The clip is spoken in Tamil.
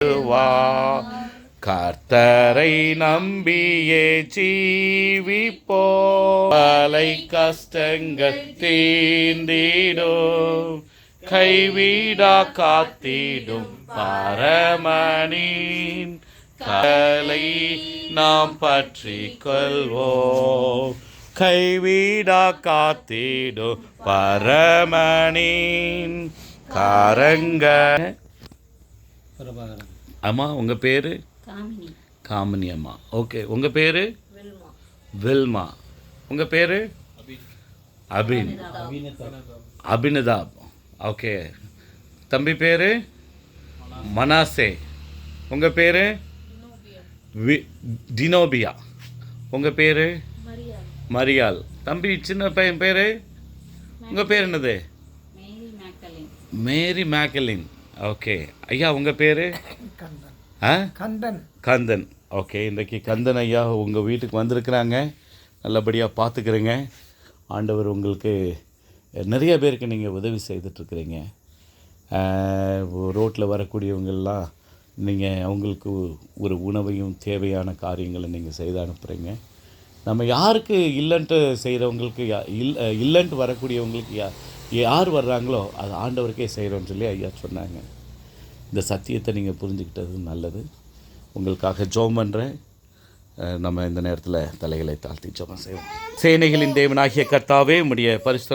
வா கர்த்தரை நம்பியே ஜீவிப்போ பலை கஷ்டங்கள் தீர்ந்திடும் கைவிடா காத்திடும் பரமனின் கலை நாம் பற்றி கொள்வோம் கைவிடா காத்திடும் பரமனின் காரங்க. அம்மா உங்கள் பேர்? காமினி அம்மா. ஓகே, உங்கள் பேர்? வில்மா. உங்கள் பேர்? அபினதாப். ஓகே, தம்பி பேர்? மனாசே. உங்கள் பேர்? டினோபியா. உங்கள் பேர்? மரியாள். தம்பி சின்ன பையன் பேர்? உங்கள் பேர் என்னது? மேரி மேக்கலின். ஓகே ஐயா, உங்கள் பேர்? கந்தன். ஓகே, இன்றைக்கி கந்தன் ஐயா உங்கள் வீட்டுக்கு வந்திருக்கிறாங்க. நல்லபடியாக பார்த்துக்கிறேங்க. ஆண்டவர் உங்களுக்கு நிறைய பேருக்கு நீங்கள் உதவி செய்துட்ருக்குறீங்க. ரோட்டில் வரக்கூடியவங்கள்லாம் நீங்கள் அவங்களுக்கு ஒரு உணவையும் தேவையான காரியங்களை நீங்கள் செய்து அனுப்புகிறீங்க. நம்ம யாருக்கு இல்லைன்ட்டு செய்கிறவங்களுக்கு இல்லைன்ட்டு வரக்கூடியவங்களுக்கு யார் வர்றாங்களோ அது ஆண்டவருக்கே செய்கிறோன்னு சொல்லி ஐயா சொன்னாங்க. இந்த சத்தியத்தை நீங்கள் புரிஞ்சுக்கிட்டது நல்லது. உங்களுக்காக ஜெபம் பண்ணுறேன். நம்ம இந்த நேரத்தில் தலைகளை தாழ்த்தி ஜெபம் செய்வோம். சேனைகளின் தேவனாகிய கர்த்தாவே, உம்முடைய பரிசுத்த